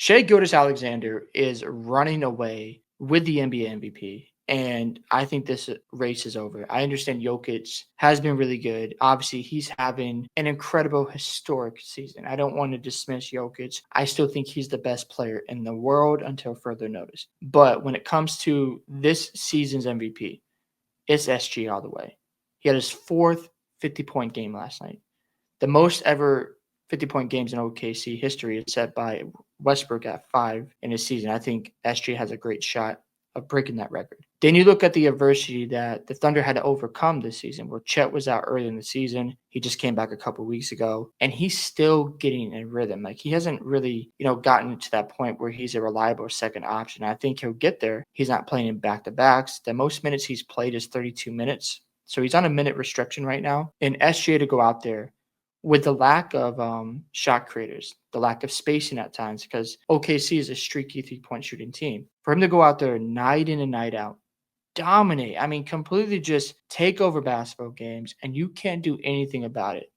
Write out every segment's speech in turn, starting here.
Shai Gilgeous-Alexander is running away with the NBA MVP. And I think this race is over. I understand Jokic has been really good. Obviously, he's having an incredible historic season. I don't want to dismiss Jokic. I still think he's the best player in the world until further notice. But when it comes to this season's MVP, it's SG all the way. He had his fourth 50-point game last night. The most ever 50-point games in OKC history is set by Westbrook at 5 in his season. I think SG has a great shot of breaking that record. Then you look at the adversity that the Thunder had to overcome this season, where Chet was out early in the season. He just came back a couple weeks ago, and he's still getting in rhythm. Like, he hasn't really, gotten to that point where he's a reliable second option. I think he'll get there. He's not playing in back-to-backs. The most minutes he's played is 32 minutes. So he's on a minute restriction right now. And SGA to go out there with the lack of shot creators, the lack of spacing at times, because OKC is a streaky three-point shooting team. For him to go out there night in and night out, dominate, completely just take over basketball games, and you can't do anything about it.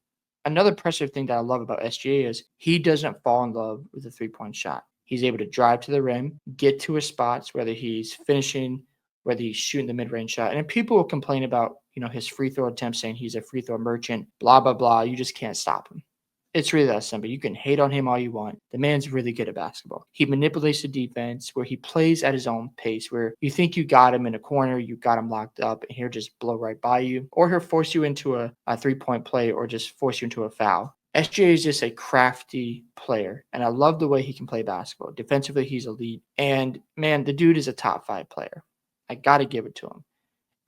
Another impressive thing that I love about SGA is he doesn't fall in love with the three-point shot. He's able to drive to the rim, get to his spots, whether he's finishing, whether he's shooting the mid-range shot. And people will complain about, his free throw attempts, saying he's a free throw merchant, blah, blah, blah. You just can't stop him. It's really that simple. You can hate on him all you want. The man's really good at basketball. He manipulates the defense, where he plays at his own pace, where you think you got him in a corner, you got him locked up, and he'll just blow right by you. Or he'll force you into a three-point play, or just force you into a foul. SGA is just a crafty player, and I love the way he can play basketball. Defensively, he's elite. And, man, the dude is a top 5 player. I got to give it to him.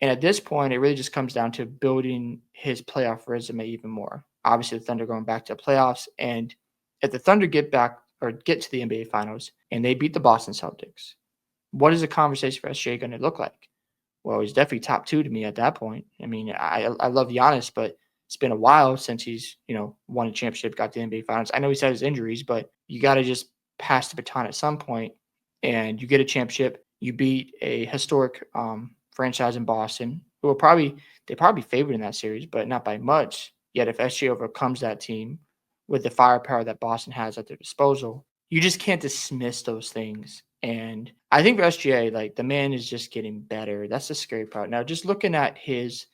And at this point, it really just comes down to building his playoff resume even more. Obviously, the Thunder going back to the playoffs. And if the Thunder get to the NBA Finals and they beat the Boston Celtics, what is the conversation for SGA going to look like? Well, he's definitely top 2 to me at that point. I love Giannis, but it's been a while since he's, won a championship, got to the NBA Finals. I know he's had his injuries, but you got to just pass the baton at some point, and you get a championship. You beat a historic franchise in Boston, who will probably favored in that series, but not by much. Yet if SGA overcomes that team with the firepower that Boston has at their disposal, you just can't dismiss those things. And I think for SGA, the man is just getting better. That's the scary part. Now, just looking at his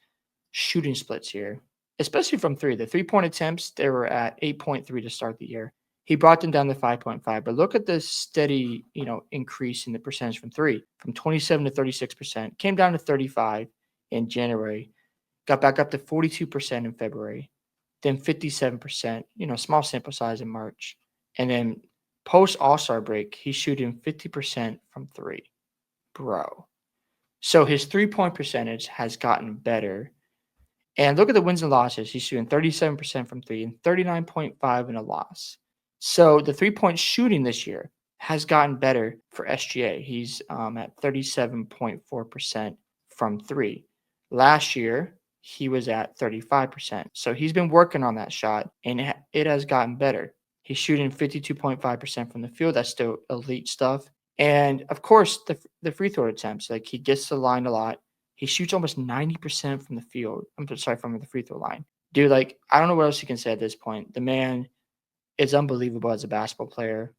shooting splits here, especially from 3, the 3-point attempts, they were at 8.3 to start the year. He brought them down to 5.5, but look at the steady, increase in the percentage from 3, from 27 to 36%, came down to 35 in January, got back up to 42% in February, then 57%, small sample size in March. And then post All-Star break, he's shooting 50% from 3. Bro. So his 3-point percentage has gotten better. And look at the wins and losses. He's shooting 37% from 3 and 39.5 in a loss. So the 3-point shooting this year has gotten better for SGA. He's at 37.4% from 3. Last year, he was at 35%. So he's been working on that shot, and it has gotten better. He's shooting 52.5% from the field. That's still elite stuff. And, of course, the free throw attempts. He gets to the line a lot. He shoots almost 90% from the field. from the free throw line. Dude, I don't know what else you can say at this point. The man is unbelievable as a basketball player.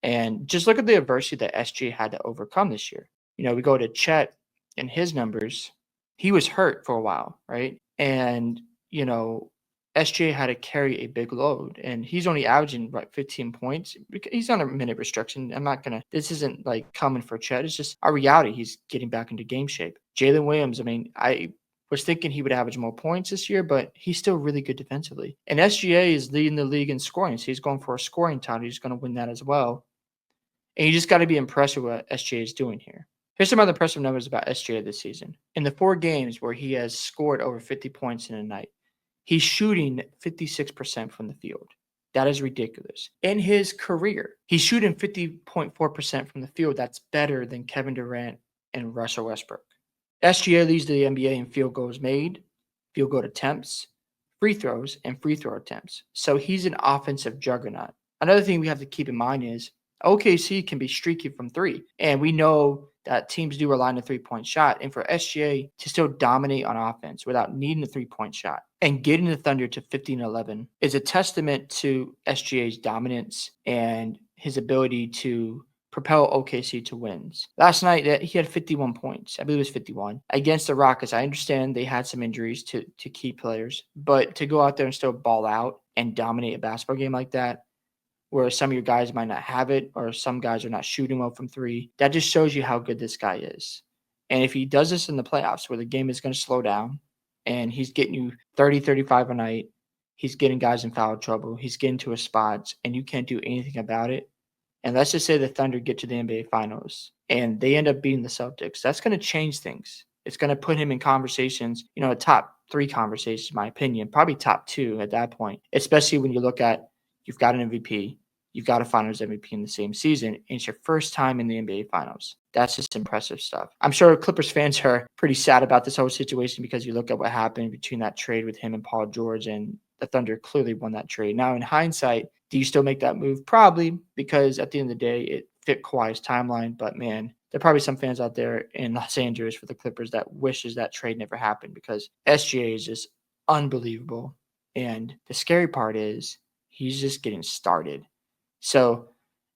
And just look at the adversity that SG had to overcome this year. We go to Chet and his numbers. He was hurt for a while, right? And, SGA had to carry a big load, and he's only averaging 15 points. He's on a minute restriction. This isn't common for Chet. It's just our reality. He's getting back into game shape. Jalen Williams, I was thinking he would average more points this year, but he's still really good defensively. And SGA is leading the league in scoring, so he's going for a scoring title. He's going to win that as well. And you just got to be impressed with what SGA is doing here. Here's some other impressive numbers about SGA this season. In the 4 games where he has scored over 50 points in a night, he's shooting 56% from the field. That is ridiculous. In his career, he's shooting 50.4% from the field. That's better than Kevin Durant and Russell Westbrook. SGA leads the NBA in field goals made, field goal attempts, free throws, and free throw attempts. So he's an offensive juggernaut. Another thing we have to keep in mind is OKC can be streaky from 3. And we know that teams do rely on the 3-point shot. And for SGA to still dominate on offense without needing the 3-point shot and getting the Thunder to 15-11 is a testament to SGA's dominance and his ability to propel OKC to wins. Last night, he had 51 points. I believe it was 51 against the Rockets. I understand they had some injuries to key players, but to go out there and still ball out and dominate a basketball game like that, where some of your guys might not have it or some guys are not shooting well from three, that just shows you how good this guy is. And if he does this in the playoffs where the game is going to slow down and he's getting you 30, 35 a night, he's getting guys in foul trouble, he's getting to his spots, and you can't do anything about it, and let's just say the Thunder get to the NBA Finals and they end up beating the Celtics, that's going to change things. It's going to put him in conversations, a top three conversations, in my opinion, probably top two at that point, especially when you look at you've got an MVP, you've got a Finals MVP in the same season, and it's your first time in the NBA Finals. That's just impressive stuff. I'm sure Clippers fans are pretty sad about this whole situation because you look at what happened between that trade with him and Paul George, and the Thunder clearly won that trade. Now, in hindsight, do you still make that move? Probably, because at the end of the day, it fit Kawhi's timeline. But man, there are probably some fans out there in Los Angeles for the Clippers that wishes that trade never happened because SGA is just unbelievable. And the scary part is he's just getting started. So,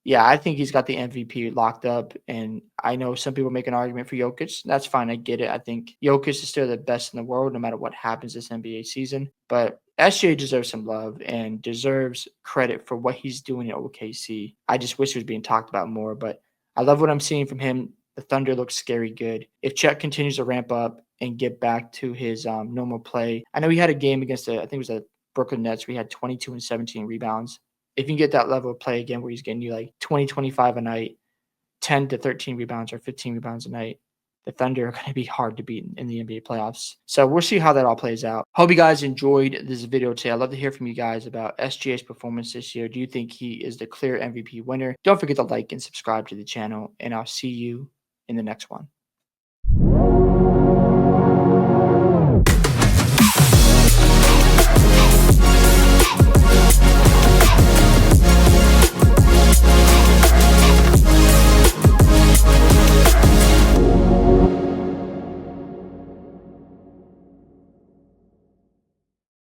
yeah, I think he's got the MVP locked up, and I know some people make an argument for Jokic. That's fine, I get it. I think Jokic is still the best in the world no matter what happens this NBA season, but SGA deserves some love and deserves credit for what he's doing at OKC. I just wish it was being talked about more, but I love what I'm seeing from him. The Thunder looks scary good. If Chet continues to ramp up and get back to his normal play, I know he had a game against I think it was the Brooklyn Nets where he had 22 and 17 rebounds. If you can get that level of play again where he's getting you like 20, 25 a night, 10 to 13 rebounds or 15 rebounds a night, the Thunder are going to be hard to beat in the NBA playoffs. So we'll see how that all plays out. Hope you guys enjoyed this video today. I'd love to hear from you guys about SGA's performance this year. Do you think he is the clear MVP winner? Don't forget to like and subscribe to the channel, and I'll see you in the next one.